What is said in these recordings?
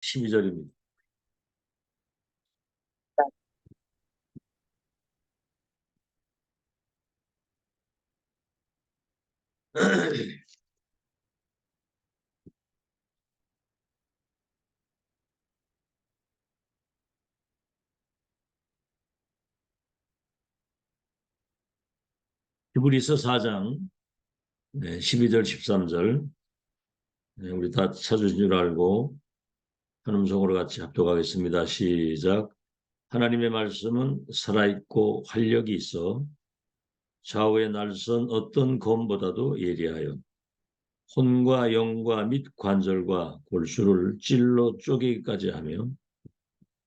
12절입니다. 히브리서 4장 12절 13절 우리 다 찾으신 줄 알고 한 음성으로 같이 합독하겠습니다. 시작. 하나님의 말씀은 살아있고 활력이 있어 좌우의 날선 어떤 검보다도 예리하여 혼과 영과 및 관절과 골수를 찔러 쪼개기까지 하며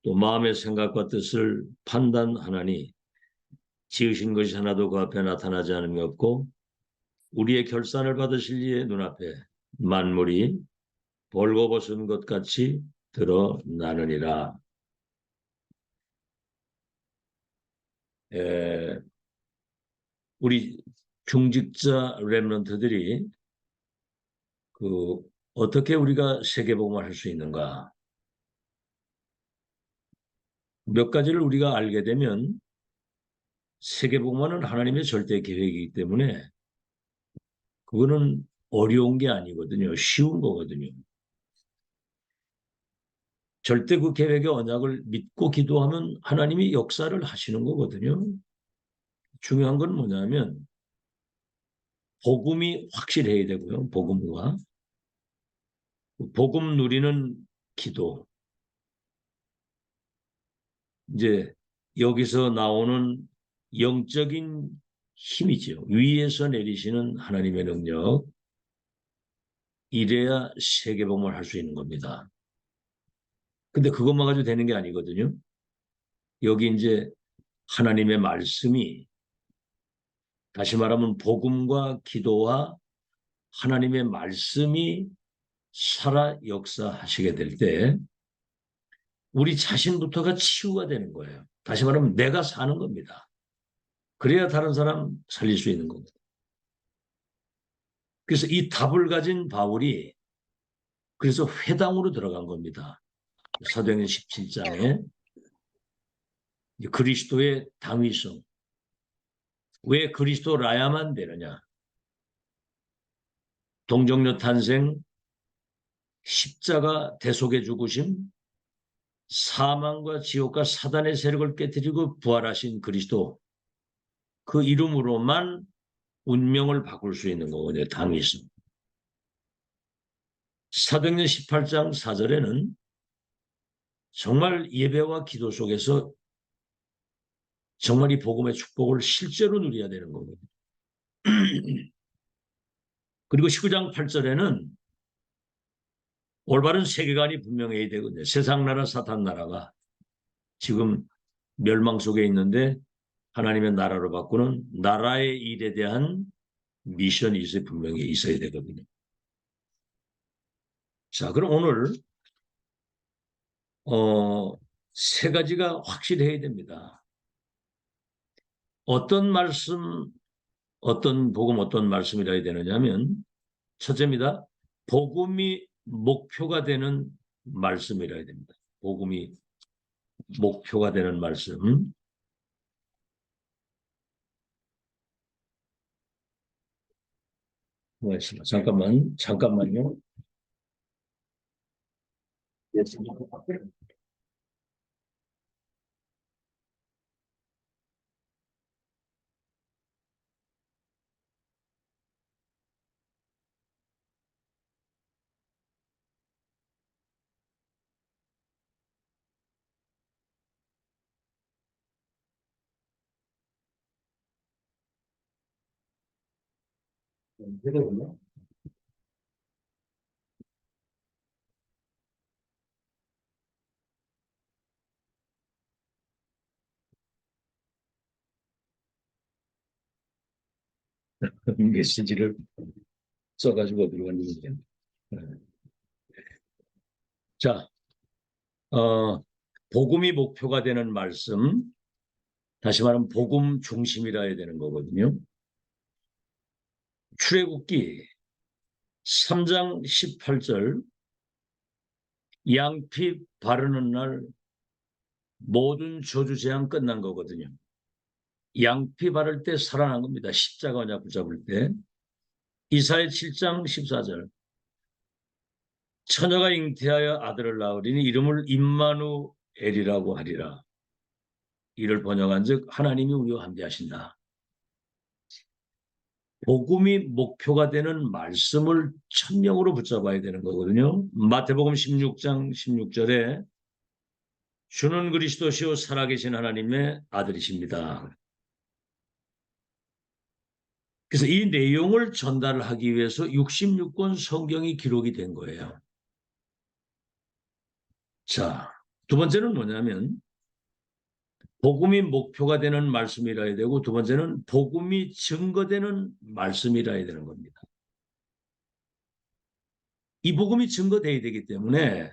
또 마음의 생각과 뜻을 판단하나니 지으신 것이 하나도 그 앞에 나타나지 않음이 없고 우리의 결산을 받으실 이의 눈앞에 만물이 벌거벗은 것 같이 드러나느니라. 우리 중직자 렘넌트들이 어떻게 우리가 세계복음을 할 수 있는가? 몇 가지를 우리가 알게 되면 세계복음은 하나님의 절대 계획이기 때문에 그거는 어려운 게 아니거든요. 쉬운 거거든요. 절대 그 계획의 언약을 믿고 기도하면 하나님이 역사를 하시는 거거든요. 중요한 건 뭐냐면 복음이 확실해야 되고요. 복음과 복음 누리는 기도. 이제 여기서 나오는 영적인 힘이죠. 위에서 내리시는 하나님의 능력. 이래야 세계복음을 할 수 있는 겁니다. 근데 그것만 가지고 되는 게 아니거든요. 여기 이제 하나님의 말씀이 다시 말하면 복음과 기도와 하나님의 말씀이 살아 역사하시게 될 때 우리 자신부터가 치유가 되는 거예요. 다시 말하면 내가 사는 겁니다. 그래야 다른 사람 살릴 수 있는 겁니다. 그래서 이 답을 가진 바울이 그래서 회당으로 들어간 겁니다. 사도행전 17장에 그리스도의 당위성. 왜 그리스도라야만 되느냐? 동정녀 탄생, 십자가 대속의 죽으심, 사망과 지옥과 사단의 세력을 깨뜨리고 부활하신 그리스도. 그 이름으로만 운명을 바꿀 수 있는 거거든요. 당위성. 사도행전 18장 4절에는 정말 예배와 기도 속에서 정말 이 복음의 축복을 실제로 누려야 되는 거거든요. 그리고 19장 8절에는 올바른 세계관이 분명해야 되거든요. 세상 나라 사탄 나라가 지금 멸망 속에 있는데 하나님의 나라로 바꾸는 나라의 일에 대한 미션이 분명히 있어야 되거든요. 자, 그럼 오늘 세 가지가 확실해야 됩니다. 어떤 말씀, 어떤 복음, 어떤 말씀이라 해야 되느냐 하면 첫째입니다. 복음이 목표가 되는 말씀이라 해야 됩니다. 복음이 목표가 되는 말씀. 잠깐만요. 메시지를 써가지고 어디로 갔는지. 자, 복음이 목표가 되는 말씀, 다시 말하면 복음 중심이라 해야 되는 거거든요. 출애굽기 3장 18절 양피 바르는 날 모든 저주 재앙 끝난 거거든요. 양피 바를 때 살아난 겁니다. 십자가 언약 붙잡을 때. 이사야 7장 14절. 처녀가 잉태하여 아들을 낳으리니 이름을 임마누엘이라고 하리라. 이를 번역한즉 하나님이 우리와 함께 하신다. 복음이 목표가 되는 말씀을 천명으로 붙잡아야 되는 거거든요. 마태복음 16장 16절에 주는 그리스도시요 살아계신 하나님의 아들이십니다. 그래서 이 내용을 전달하기 위해서 66권 성경이 기록이 된 거예요. 자, 두 번째는 뭐냐면 복음이 목표가 되는 말씀이라야 되고, 두 번째는 복음이 증거되는 말씀이라야 되는 겁니다. 이 복음이 증거돼야 되기 때문에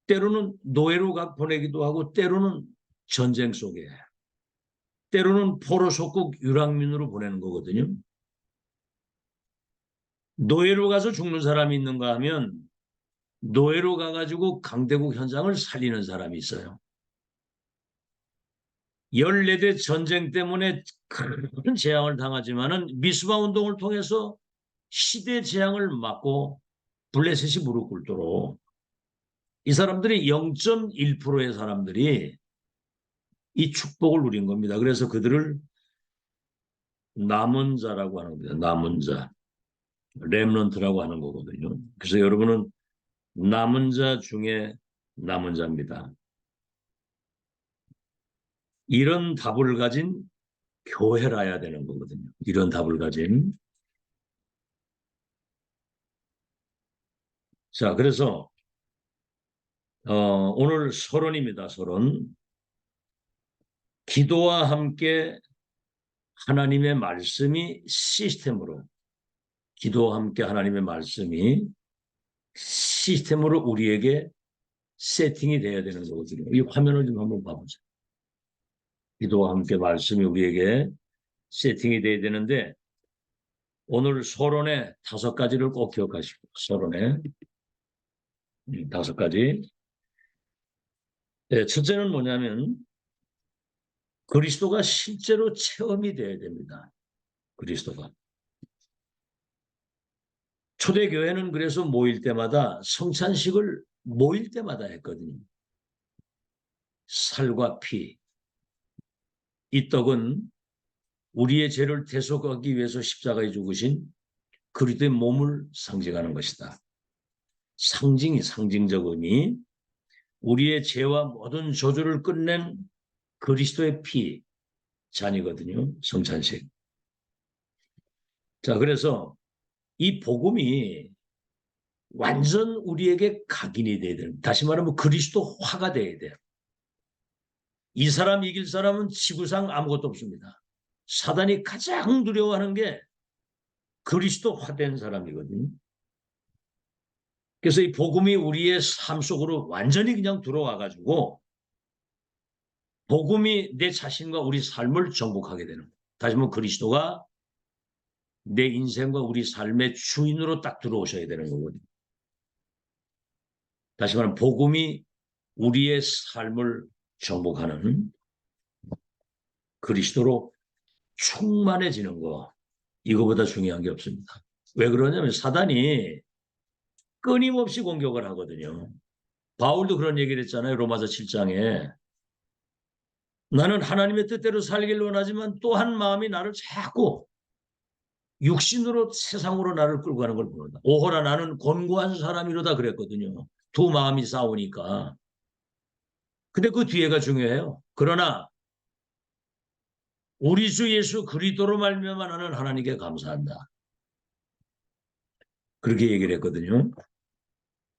때로는 노예로 보내기도 하고, 때로는 전쟁 속에, 때로는 포로 속국 유랑민으로 보내는 거거든요. 노예로 가서 죽는 사람이 있는가 하면 노예로 가가지고 강대국 현장을 살리는 사람이 있어요. 14대 전쟁 때문에 큰 재앙을 당하지만은 미스바 운동을 통해서 시대 재앙을 막고 블레셋이 무릎 꿇도록 이 사람들이 0.1%의 사람들이 이 축복을 누린 겁니다. 그래서 그들을 남은 자라고 하는 겁니다. 남은 자, 렘넌트라고 하는 거거든요. 그래서 여러분은 남은 자 중에 남은 자입니다. 이런 답을 가진 교회라야 되는 거거든요. 이런 답을 가진. 자, 그래서 오늘 서론입니다. 서론. 기도와 함께 하나님의 말씀이 시스템으로, 기도와 함께 하나님의 말씀이 시스템으로 우리에게 세팅이 돼야 되는 거거든요. 이 화면을 좀 한번 봐보죠. 기도와 함께 말씀이 우리에게 세팅이 돼야 되는데, 오늘 서론에 5가지를 꼭 기억하시고, 서론에 5가지. 네, 첫째는 뭐냐면 그리스도가 실제로 체험이 돼야 됩니다. 그리스도가. 초대교회는 그래서 모일 때마다 성찬식을 모일 때마다 했거든요. 살과 피. 이 떡은 우리의 죄를 대속하기 위해서 십자가에 죽으신 그리스도의 몸을 상징하는 것이다. 상징적 의미. 우리의 죄와 모든 저주를 끝낸 그리스도의 피 잔이거든요. 성찬식. 자, 그래서 이 복음이 완전 우리에게 각인이 돼야 돼요. 다시 말하면 그리스도화가 돼야 돼요. 이 사람 이길 사람은 지구상 아무것도 없습니다. 사단이 가장 두려워하는 게 그리스도화된 사람이거든요. 그래서 이 복음이 우리의 삶 속으로 완전히 그냥 들어와가지고 복음이 내 자신과 우리 삶을 정복하게 되는 거예요. 다시 말하면 그리스도가 내 인생과 우리 삶의 주인으로 딱 들어오셔야 되는 거거든요. 다시 말하면 복음이 우리의 삶을 정복하는 그리스도로 충만해지는 거, 이거보다 중요한 게 없습니다. 왜 그러냐면 사단이 끊임없이 공격을 하거든요. 바울도 그런 얘기를 했잖아요. 로마서 7장에. 나는 하나님의 뜻대로 살길 원하지만 또 한 마음이 나를 자꾸 육신으로 세상으로 나를 끌고 가는 걸 보는다. 오호라 나는 곤고한 사람이로다 그랬거든요. 두 마음이 싸우니까. 근데 그 뒤에가 중요해요. 그러나 우리 주 예수 그리스도로 말미암아 나는 하나님께 감사한다. 그렇게 얘기를 했거든요.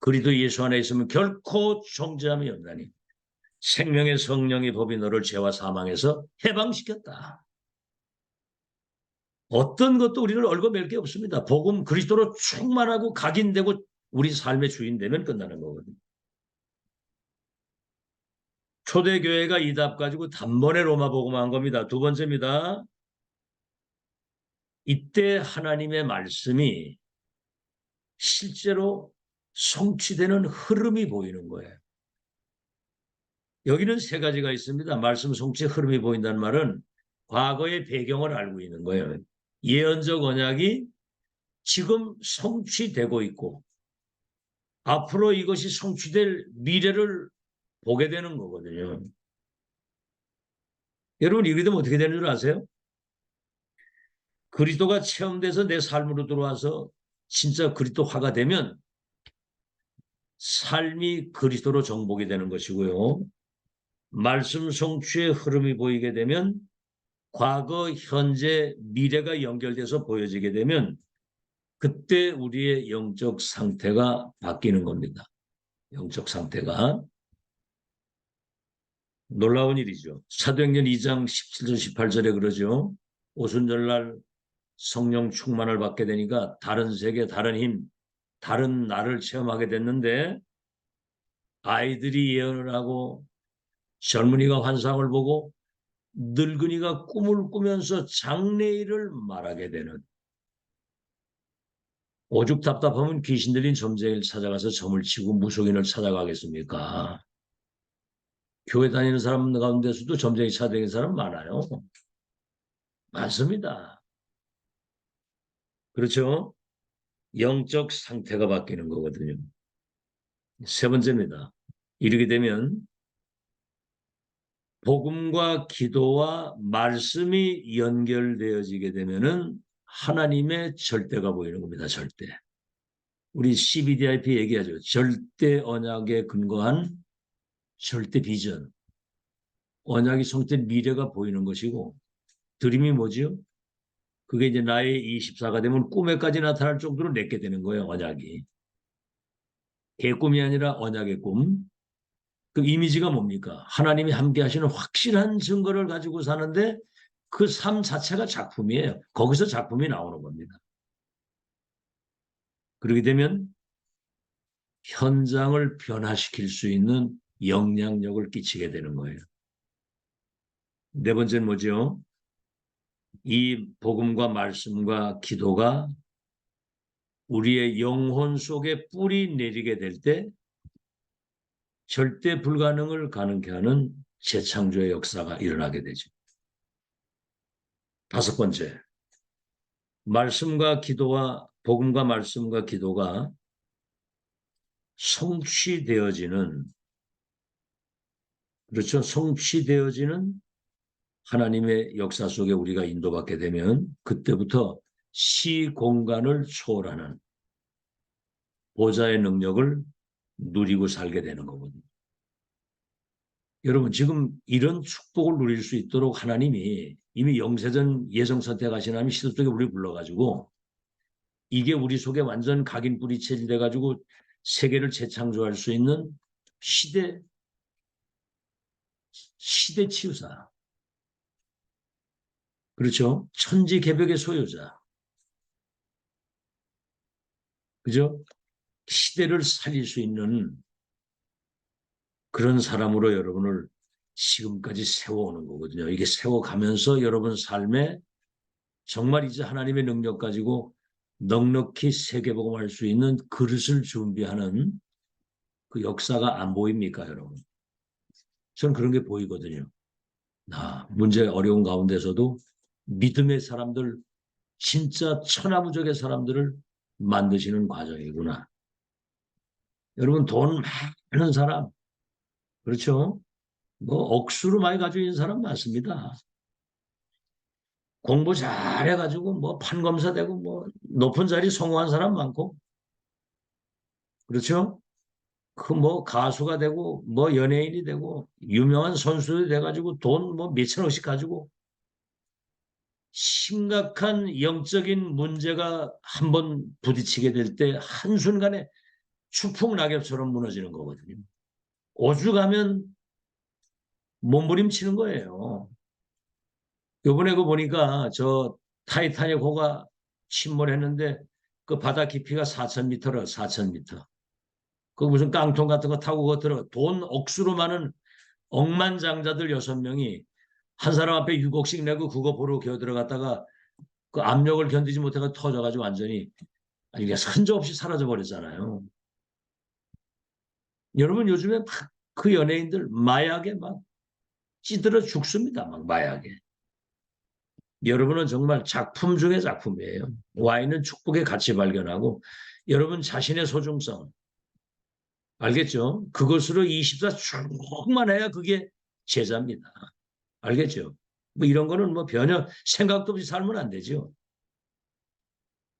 그리스도 예수 안에 있으면 결코 존재함이 없나니 생명의 성령의 법이 너를 죄와 사망에서 해방시켰다. 어떤 것도 우리를 얽어맬 게 없습니다. 복음 그리스도로 충만하고 각인되고 우리 삶의 주인 되면 끝나는 거거든요. 초대교회가 이 답 가지고 단번에 로마 복음한 겁니다. 두 번째입니다. 이때 하나님의 말씀이 실제로 성취되는 흐름이 보이는 거예요. 여기는 세 가지가 있습니다. 말씀 성취 흐름이 보인다는 말은 과거의 배경을 알고 있는 거예요. 예언적 언약이 지금 성취되고 있고 앞으로 이것이 성취될 미래를 보게 되는 거거든요. 여러분 이렇게 되면 어떻게 되는 줄 아세요? 그리스도가 체험돼서 내 삶으로 들어와서 진짜 그리스도화가 되면 삶이 그리스도로 정복이 되는 것이고요. 말씀 성취의 흐름이 보이게 되면 과거, 현재, 미래가 연결돼서 보여지게 되면 그때 우리의 영적 상태가 바뀌는 겁니다. 영적 상태가. 놀라운 일이죠. 사도행전 2장 17절 18절에 그러죠. 오순절날 성령 충만을 받게 되니까 다른 세계, 다른 힘, 다른 나를 체험하게 됐는데 아이들이 예언을 하고 젊은이가 환상을 보고 늙은이가 꿈을 꾸면서 장래일을 말하게 되는 오죽 답답하면 귀신 들린 점쟁이를 찾아가서 점을 치고 무속인을 찾아가겠습니까? 교회 다니는 사람 가운데서도 점쟁이 찾아다니는 사람 많아요. 많습니다. 그렇죠? 영적 상태가 바뀌는 거거든요. 세 번째입니다. 이렇게 되면 복음과 기도와 말씀이 연결되어지게 되면은 하나님의 절대가 보이는 겁니다. 절대. 우리 CBDIP 얘기하죠. 절대 언약에 근거한 절대 비전. 언약이 성취된 미래가 보이는 것이고 드림이 뭐지요? 그게 이제 나의 24가 되면 꿈에까지 나타날 정도로 내게 되는 거예요. 언약이. 개꿈이 아니라 언약의 꿈. 그 이미지가 뭡니까? 하나님이 함께 하시는 확실한 증거를 가지고 사는데 그 삶 자체가 작품이에요. 거기서 작품이 나오는 겁니다. 그렇게 되면 현장을 변화시킬 수 있는 영향력을 끼치게 되는 거예요. 네 번째는 뭐죠? 이 복음과 말씀과 기도가 우리의 영혼 속에 뿌리 내리게 될 때 절대 불가능을 가능케 하는 재창조의 역사가 일어나게 되죠. 다섯 번째, 말씀과 기도와 복음과 말씀과 기도가 성취되어지는 그렇죠. 성취되어지는 하나님의 역사 속에 우리가 인도받게 되면 그때부터 시공간을 초월하는 보좌의 능력을 누리고 살게 되는 거거든요. 여러분 지금 이런 축복을 누릴 수 있도록 하나님이 이미 영세전 예정 선택하신 하나님이 시도 속에 우리를 불러가지고 이게 우리 속에 완전 각인 뿌리 체질돼가지고 세계를 재창조할 수 있는 시대 치유사. 그렇죠? 천지개벽의 소유자. 그죠? 시대를 살릴 수 있는 그런 사람으로 여러분을 지금까지 세워오는 거거든요. 이게 세워가면서 여러분 삶에 정말 이제 하나님의 능력 가지고 넉넉히 세계복음할 수 있는 그릇을 준비하는 그 역사가 안 보입니까, 여러분? 저는 그런 게 보이거든요. 문제 어려운 가운데서도 믿음의 사람들, 진짜 천하무적의 사람들을 만드시는 과정이구나. 여러분 돈 많은 사람, 그렇죠? 뭐 억수로 많이 가지고 있는 사람 많습니다. 공부 잘해가지고 뭐 판검사 되고 뭐 높은 자리 성공한 사람 많고, 그렇죠? 그 뭐 가수가 되고 뭐 연예인이 되고 유명한 선수들이 돼가지고 돈 뭐 몇천억씩 가지고 심각한 영적인 문제가 한번 부딪히게 될 때 한순간에 추풍낙엽처럼 무너지는 거거든요. 오죽하면 몸부림치는 거예요. 요번에 그 보니까 저 타이타닉 호가 침몰했는데 그 바다 깊이가 4,000m라 4,000m. 그 무슨 깡통 같은 거 타고 그 들어 돈 억수로 많은 억만장자들 6명이 한 사람 앞에 6억씩 내고 그거 보러 기어 들어갔다가 그 압력을 견디지 못해가 터져가지고 완전히 아니 그냥 흔적 없이 사라져 버렸잖아요. 여러분 요즘에 막 그 연예인들 마약에 막 찌들어 죽습니다. 막 마약에. 여러분은 정말 작품 중의 작품이에요. 와인은 축복의 가치 발견하고 여러분 자신의 소중성 알겠죠? 그것으로 24 쭉만 해야 그게 제자입니다. 알겠죠? 뭐 이런 거는 뭐 전혀 생각도 없이 살면 안 되죠.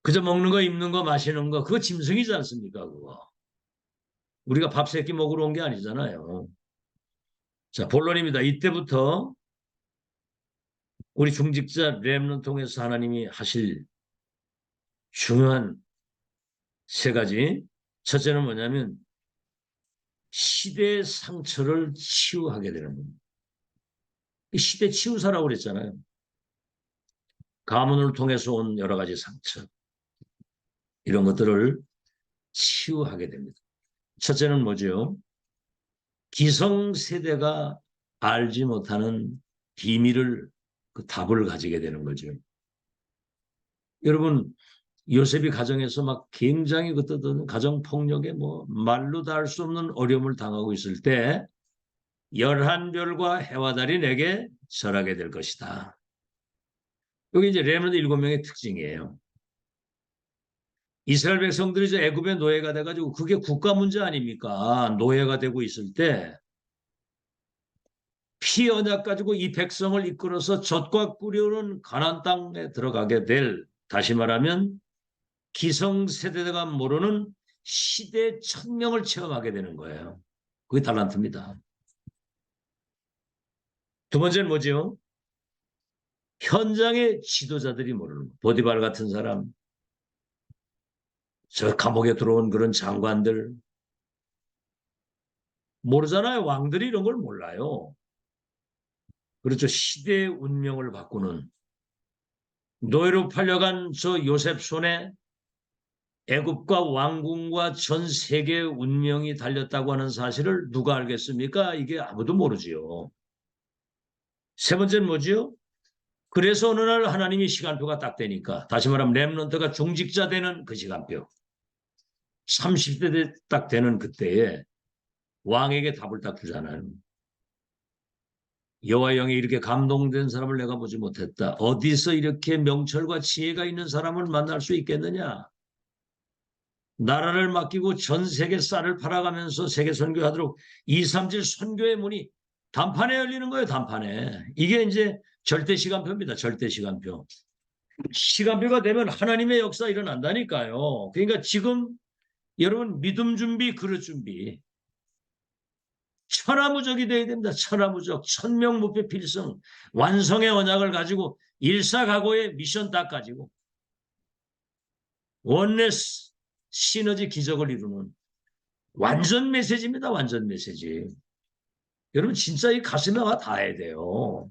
그저 먹는 거, 입는 거, 마시는 거 그거 짐승이지 않습니까? 그거. 우리가 밥 세끼 먹으러 온 게 아니잖아요. 자, 본론입니다. 이때부터 우리 중직자 렘넌트 통해서 하나님이 하실 중요한 세 가지. 첫째는 뭐냐면 시대의 상처를 치유하게 되는 겁니다. 시대 치유사라고 그랬잖아요. 가문을 통해서 온 여러 가지 상처. 이런 것들을 치유하게 됩니다. 첫째는 뭐죠? 기성세대가 알지 못하는 비밀을 그 답을 가지게 되는 거죠. 여러분 요셉이 가정에서 막 굉장히 그때는 가정폭력에 뭐 말로 다 할 수 없는 어려움을 당하고 있을 때 11별과 해와 달이 내게 절하게 될 것이다. 여기 이제 렘넌트 7명의 특징이에요. 이스라엘 백성들이 이제 애굽의 노예가 돼가지고 그게 국가 문제 아닙니까? 노예가 되고 있을 때 피 언약 가지고 이 백성을 이끌어서 젖과 꿀이 흐르는 가나안 땅에 들어가게 될 다시 말하면 기성세대가 모르는 시대 천명을 체험하게 되는 거예요. 그게 달란트입니다. 두 번째는 뭐죠? 현장의 지도자들이 모르는 보디발 같은 사람, 저 감옥에 들어온 그런 장관들 모르잖아요. 왕들이 이런 걸 몰라요. 그렇죠. 시대의 운명을 바꾸는 노예로 팔려간 저 요셉 손에 애굽과 왕궁과 전 세계의 운명이 달렸다고 하는 사실을 누가 알겠습니까? 이게 아무도 모르지요. 세 번째는 뭐지요? 그래서 어느 날 하나님이 시간표가 딱 되니까 다시 말하면 렘넌트가 중직자 되는 그 시간표 30대 딱 되는 그때에 왕에게 답을 딱 주잖아요. 여호와 영이 이렇게 감동된 사람을 내가 보지 못했다. 어디서 이렇게 명철과 지혜가 있는 사람을 만날 수 있겠느냐? 나라를 맡기고 전 세계 쌀을 팔아가면서 세계 선교하도록 2, 3질 선교의 문이 단판에 열리는 거예요. 단판에. 이게 이제 절대 시간표입니다. 절대 시간표. 시간표가 되면 하나님의 역사 일어난다니까요. 그러니까 지금 여러분 믿음 준비, 그릇 준비. 천하무적이 돼야 됩니다. 천하무적, 천명무패 필승, 완성의 언약을 가지고 일사각오의 미션 딱 가지고 원네스 시너지 기적을 이루는 완전 메시지입니다. 완전 메시지. 여러분 진짜 이 가슴에 와 닿아야 돼요.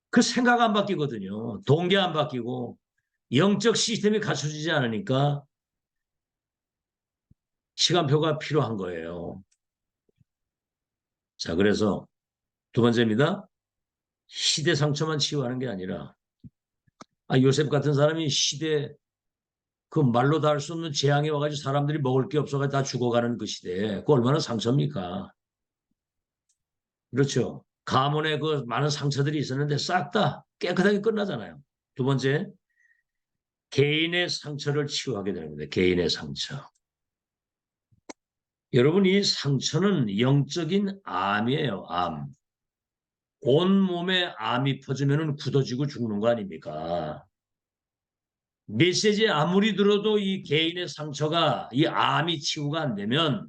그 생각 안 바뀌거든요. 동기 안 바뀌고 영적 시스템이 갖춰지지 않으니까 시간표가 필요한 거예요. 자, 그래서 두 번째입니다. 시대 상처만 치유하는 게 아니라 요셉 같은 사람이 시대 그 말로 다 할 수 없는 재앙이 와가지고 사람들이 먹을 게 없어가지고 다 죽어가는 그 시대에 그 얼마나 상처입니까? 그렇죠. 가문에 그 많은 상처들이 있었는데 싹 다 깨끗하게 끝나잖아요. 두 번째, 개인의 상처를 치유하게 되는 겁니다. 개인의 상처. 여러분 이 상처는 영적인 암이에요. 암. 온몸에 암이 퍼지면 굳어지고 죽는 거 아닙니까? 메시지 아무리 들어도 이 개인의 상처가 이 암이 치유가 안 되면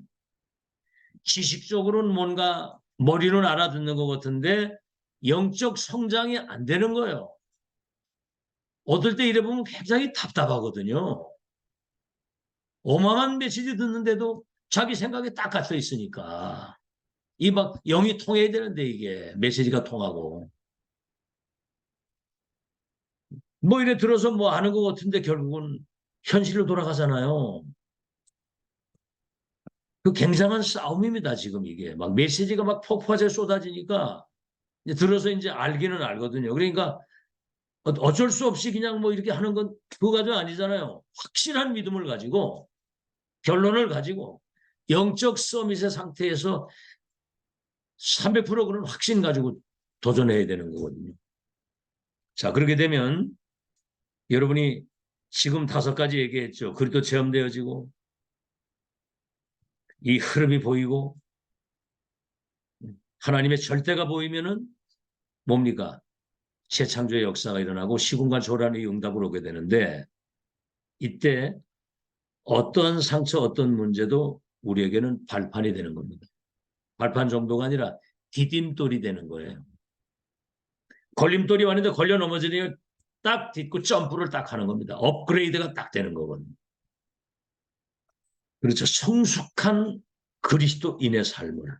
지식적으로는 뭔가 머리는 알아듣는 것 같은데 영적 성장이 안 되는 거예요. 어떨 때 이래 보면 굉장히 답답하거든요. 어마어마한 메시지 듣는데도 자기 생각에 딱 갇혀 있으니까 이 막 영이 통해야 되는데 이게 메시지가 통하고 뭐 이래 들어서 뭐 아는 것 같은데 결국은 현실로 돌아가잖아요. 그 굉장한 싸움입니다. 지금 이게 막 메시지가 막 폭파제 쏟아지니까 이제 들어서 이제 알기는 알거든요. 그러니까 어쩔 수 없이 그냥 뭐 이렇게 하는 건 그거가 아니잖아요. 확실한 믿음을 가지고 결론을 가지고 영적 서밋의 상태에서 300% 그런 확신 가지고 도전해야 되는 거거든요. 자, 그렇게 되면 여러분이 지금 5가지 얘기했죠. 그리도 체험되어지고 이 흐름이 보이고 하나님의 절대가 보이면은 뭡니까? 재창조의 역사가 일어나고 시공간 초월한의 응답을 오게 되는데 이때 어떤 상처, 어떤 문제도 우리에게는 발판이 되는 겁니다. 발판 정도가 아니라 디딤돌이 되는 거예요. 걸림돌이 왔는데 걸려 넘어지니까 딱 딛고 점프를 딱 하는 겁니다. 업그레이드가 딱 되는 거거든요. 그렇죠. 성숙한 그리스도인의 삶을.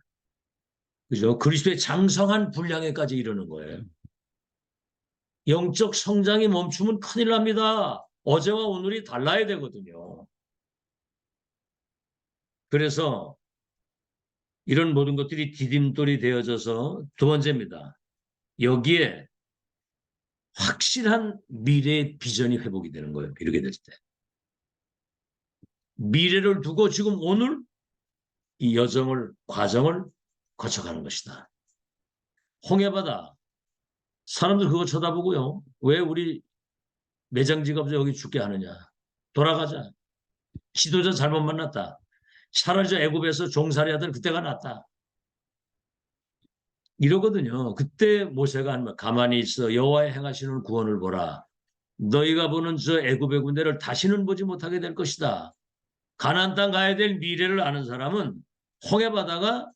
그죠? 그리스도의 장성한 분량에까지 이르는 거예요. 영적 성장이 멈추면 큰일 납니다. 어제와 오늘이 달라야 되거든요. 그래서 이런 모든 것들이 디딤돌이 되어져서 두 번째입니다. 여기에 확실한 미래의 비전이 회복이 되는 거예요. 이렇게 됐을 때. 미래를 두고 지금 오늘 이 과정을 거쳐가는 것이다. 홍해바다. 사람들 그거 쳐다보고요. 왜 우리 매장 직업자 여기 죽게 하느냐. 돌아가자. 지도자 잘못 만났다. 차라리 저 애굽에서 종살이 하던 그때가 낫다. 이러거든요. 그때 모세가 한 말, 가만히 있어 여호와의 행하시는 구원을 보라. 너희가 보는 저 애굽의 군대를 다시는 보지 못하게 될 것이다. 가나안 땅 가야 될 미래를 아는 사람은 홍해바다가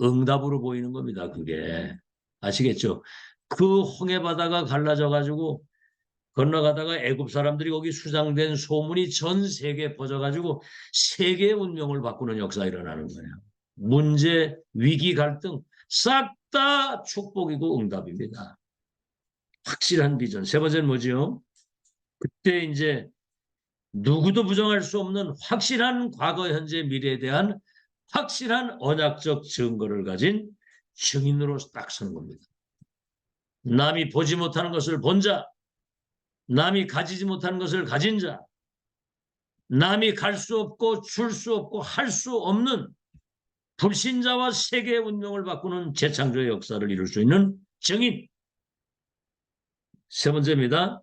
응답으로 보이는 겁니다. 그게. 아시겠죠? 그 홍해바다가 갈라져 가지고 건너가다가 애굽 사람들이 거기 수장된 소문이 전 세계에 퍼져가지고 세계의 운명을 바꾸는 역사가 일어나는 거예요. 문제, 위기, 갈등 싹 다 축복이고 응답입니다. 확실한 비전. 세 번째는 뭐지요? 그때 이제 누구도 부정할 수 없는 확실한 과거, 현재, 미래에 대한 확실한 언약적 증거를 가진 증인으로 딱 서는 겁니다. 남이 보지 못하는 것을 본 자, 남이 가지지 못하는 것을 가진 자, 남이 갈 수 없고 줄 수 없고 할 수 없는 불신자와 세계의 운명을 바꾸는 재창조의 역사를 이룰 수 있는 증인. 세 번째입니다.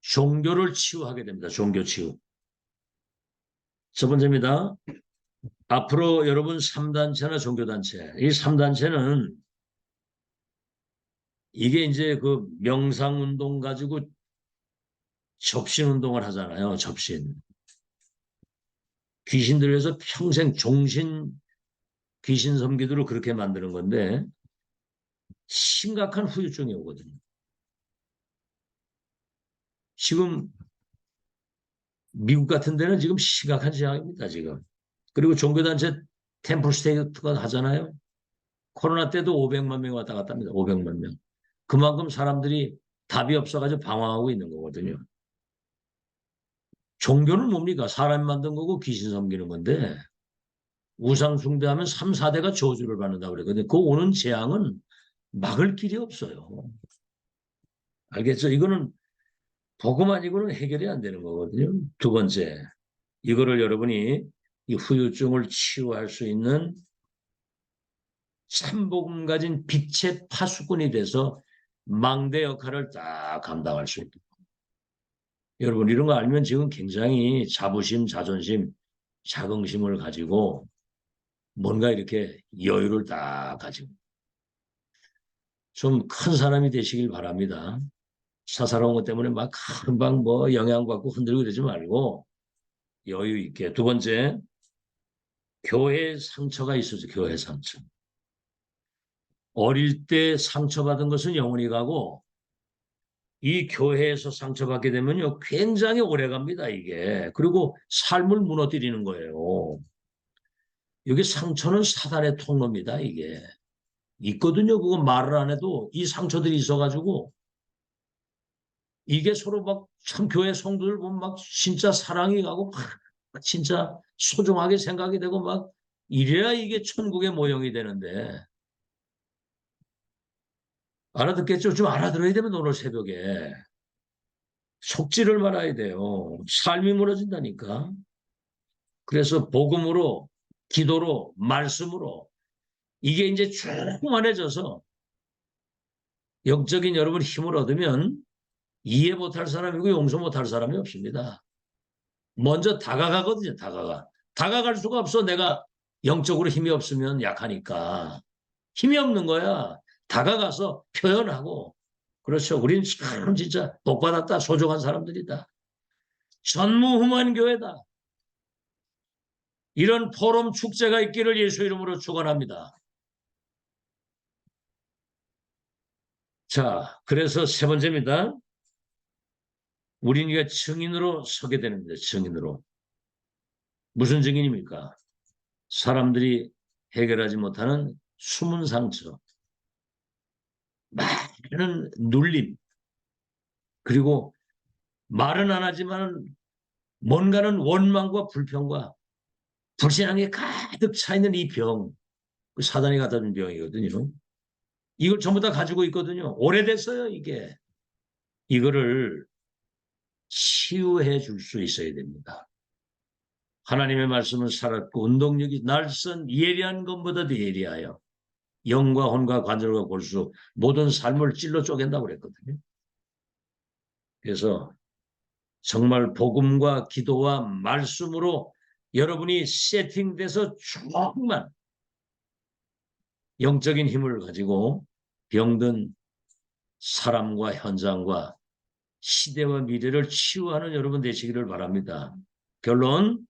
종교를 치유하게 됩니다. 종교 치유. 첫 번째입니다. 앞으로 여러분 3단체나 종교단체, 이 3단체는 이게 이제 그 명상운동 가지고 접신운동을 하잖아요. 접신. 귀신들 위해서 평생 귀신 섬기도록 그렇게 만드는 건데 심각한 후유증이 오거든요. 지금 미국 같은 데는 지금 심각한 지역입니다. 지금. 그리고 종교단체 템플스테이트가 하잖아요. 코로나 때도 500만 명이 왔다 갔다 합니다. 500만 명. 그만큼 사람들이 답이 없어가지고 방황하고 있는 거거든요. 종교는 뭡니까? 사람이 만든 거고 귀신 섬기는 건데 우상 숭배하면 3, 4대가 저주를 받는다고 그러거든요. 그 오는 재앙은 막을 길이 없어요. 알겠죠? 이거는 복음 아니고는 해결이 안 되는 거거든요. 두 번째, 이거를 여러분이 이 후유증을 치유할 수 있는 참복음 가진 빛의 파수꾼이 돼서 망대 역할을 딱 감당할 수 있다. 여러분 이런 거 알면 지금 굉장히 자부심, 자존심, 자긍심을 가지고 뭔가 이렇게 여유를 딱 가지고 좀 큰 사람이 되시길 바랍니다. 사사로운 것 때문에 막 금방 뭐 영향받고 흔들고 그러지 말고 여유 있게. 두 번째, 교회 상처가 있어서 교회 상처. 어릴 때 상처받은 것은 영원히 가고 이 교회에서 상처받게 되면요 굉장히 오래 갑니다 이게. 그리고 삶을 무너뜨리는 거예요. 여기 상처는 사단의 통로입니다 이게. 있거든요. 그거 말을 안 해도 이 상처들이 있어가지고 이게 서로 막 참 교회 성도들 보면 막 진짜 사랑이 가고 막 진짜 소중하게 생각이 되고 막 이래야 이게 천국의 모형이 되는데 알아듣겠죠? 좀 알아들어야 되면 오늘 새벽에 속지를 말아야 돼요. 삶이 무너진다니까. 그래서 복음으로 기도로, 말씀으로 이게 이제 충만해져서 영적인 여러분 힘을 얻으면 이해 못할 사람이고 용서 못할 사람이 없습니다. 먼저 다가가거든요. 다가갈 수가 없어. 내가 영적으로 힘이 없으면 약하니까. 힘이 없는 거야. 다가가서 표현하고. 그렇죠. 우린 참 진짜 복받았다. 소중한 사람들이다. 전무후무한 교회다. 이런 포럼 축제가 있기를 예수 이름으로 축원합니다. 자, 그래서 세 번째입니다. 우리가 증인으로 서게 되는데 증인으로. 무슨 증인입니까? 사람들이 해결하지 못하는 숨은 상처, 많은 눌림, 그리고 말은 안 하지만 뭔가는 원망과 불평과 불신앙에 가득 차 있는 이 병, 그 사단이 갖다 준 병이거든요. 이걸 전부 다 가지고 있거든요. 오래됐어요, 이게. 이거를 치유해 줄 수 있어야 됩니다. 하나님의 말씀은 살았고 운동력이 날선 예리한 것보다도 예리하여 영과 혼과 관절과 골수 모든 삶을 찔러 쪼갠다고 그랬거든요. 그래서 정말 복음과 기도와 말씀으로 여러분이 세팅돼서 정말 영적인 힘을 가지고 병든 사람과 현장과 시대와 미래를 치유하는 여러분 되시기를 바랍니다. 결론,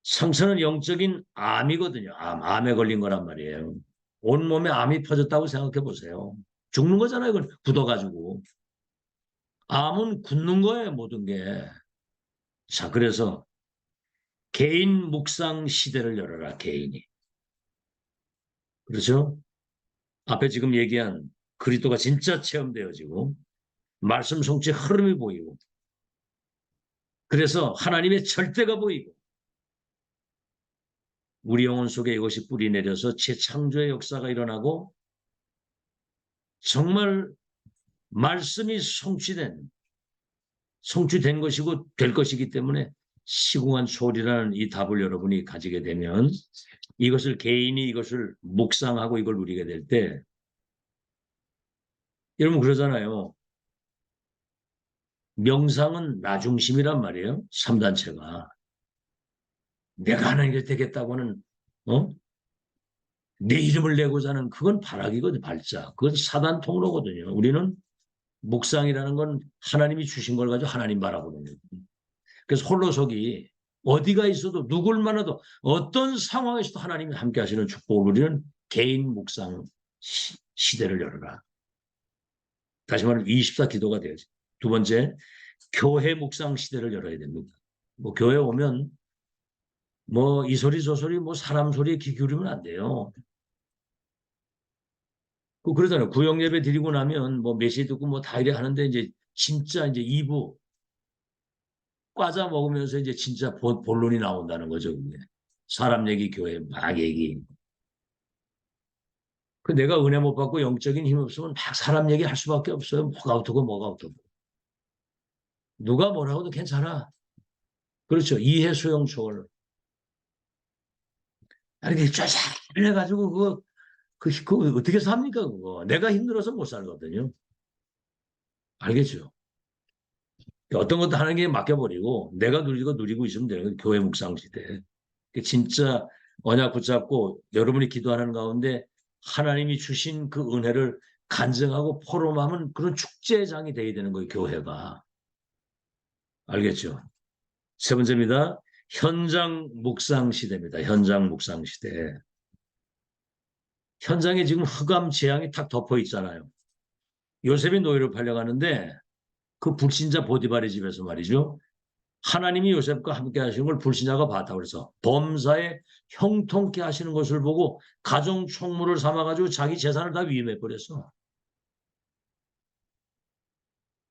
상처는 영적인 암이거든요. 암에 걸린 거란 말이에요. 온몸에 암이 퍼졌다고 생각해 보세요. 죽는 거잖아요. 그걸 굳어가지고. 암은 굳는 거예요. 모든 게. 자, 그래서 개인 묵상 시대를 열어라. 개인이. 그렇죠? 앞에 지금 얘기한 그리스도가 진짜 체험되어지고 말씀 성취의 흐름이 보이고 그래서 하나님의 절대가 보이고 우리 영혼 속에 이것이 뿌리 내려서 재창조의 역사가 일어나고 정말 말씀이 성취된 것이고 될 것이기 때문에 시궁한 소리라는 이 답을 여러분이 가지게 되면 이것을 개인이 이것을 묵상하고 이걸 누리게 될 때 여러분 그러잖아요. 명상은 나 중심이란 말이에요. 3단체가. 내가 하는 게 되겠다고는 내 이름을 내고자 하는 그건 발악이거든요. 발작. 그건 사단 통로거든요. 우리는 묵상이라는 건 하나님이 주신 걸 가지고 하나님 바라보는 거예요. 그래서 홀로서기 어디가 있어도 누굴 만나도 어떤 상황에서도 하나님이 함께 하시는 축복을 우리는 개인 묵상 시대를 열어라. 다시 말하면 24 기도가 되어야지. 두 번째, 교회 묵상 시대를 열어야 됩니다. 뭐 교회 오면 뭐 이 소리 저 소리 뭐 사람 소리에 귀 기울이면 안 돼요. 그러잖아요. 구역 예배 드리고 나면 뭐 메시지 듣고 뭐 다 이래 하는데 이제 진짜 이제 2부 과자 먹으면서 이제 진짜 본론이 나온다는 거죠. 그게. 사람 얘기, 교회 막 얘기. 그 내가 은혜 못 받고 영적인 힘 없으면 막 사람 얘기 할 수밖에 없어요. 뭐가 어떻고 뭐가 어떻고. 누가 뭐라고도 괜찮아. 그렇죠. 이해 수용 초월. 이렇게 쫙쫙 해가지고 그거 어떻게 삽니까 그거. 내가 힘들어서 못 살거든요. 알겠죠? 어떤 것도 하는 게 맡겨버리고 내가 누리고 있으면 되는 거예요. 교회 묵상 시대. 진짜 언약 붙잡고 여러분이 기도하는 가운데 하나님이 주신 그 은혜를 간증하고 포럼하면 그런 축제장이 돼야 되는 거예요. 교회가. 알겠죠? 세 번째입니다. 현장 묵상 시대입니다. 현장 묵상 시대. 현장에 지금 흑암 재앙이 탁 덮어 있잖아요. 요셉이 노예로 팔려가는데 그 불신자 보디발의 집에서 말이죠. 하나님이 요셉과 함께 하시는 걸 불신자가 봤다고 그래서 범사에 형통케 하시는 것을 보고 가정 총무를 삼아가지고 자기 재산을 다 위임해버렸어.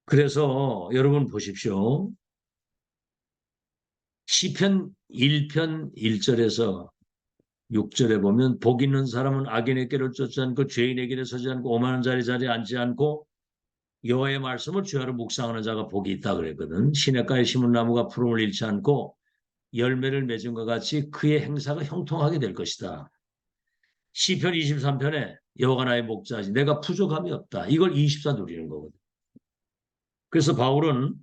그래서 여러분 보십시오. 시편 1편 1절에서 6절에 보면 복 있는 사람은 악인의 길을 쫓지 않고 죄인의 길에 서지 않고 오만한 자리에 앉지 않고 여호와의 말씀을 주야로 묵상하는 자가 복이 있다 그랬거든. 시냇가에 심은 나무가 푸름을 잃지 않고 열매를 맺은 것 같이 그의 행사가 형통하게 될 것이다. 시편 23편에 여호와가 나의 목자지 내가 부족함이 없다. 이걸 24 누리는 거거든. 그래서 바울은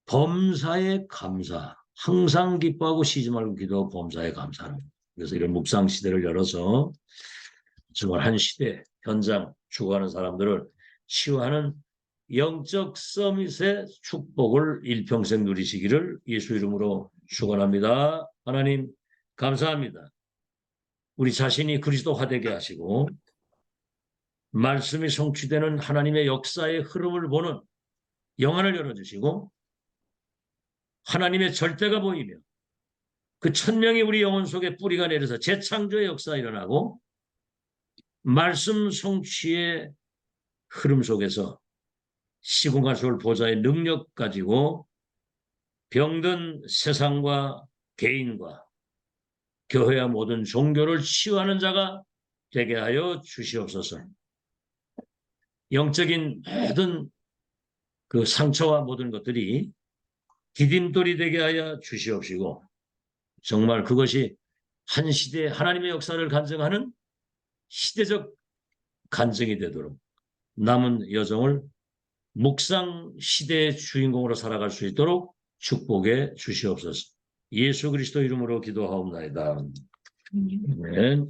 범사에 감사, 항상 기뻐하고 쉬지 말고 기도하고 범사에 감사하는 거예요. 그래서 이런 묵상 시대를 열어서 정말 한 시대 현장 죽어가는 사람들을 치유하는 영적 서밋의 축복을 일평생 누리시기를 예수 이름으로 축원합니다. 하나님 감사합니다. 우리 자신이 그리스도화 되게 하시고 말씀이 성취되는 하나님의 역사의 흐름을 보는 영안을 열어주시고 하나님의 절대가 보이며 그 천명이 우리 영혼 속에 뿌리가 내려서 재창조의 역사가 일어나고 말씀 성취의 흐름 속에서 시공간수를 보좌의 능력 가지고 병든 세상과 개인과 교회와 모든 종교를 치유하는 자가 되게 하여 주시옵소서. 영적인 모든 그 상처와 모든 것들이 디딤돌이 되게 하여 주시옵시고 정말 그것이 한 시대 하나님의 역사를 간증하는 시대적 간증이 되도록 남은 여정을 묵상 시대의 주인공으로 살아갈 수 있도록 축복해 주시옵소서. 예수 그리스도 이름으로 기도하옵나이다. 아멘.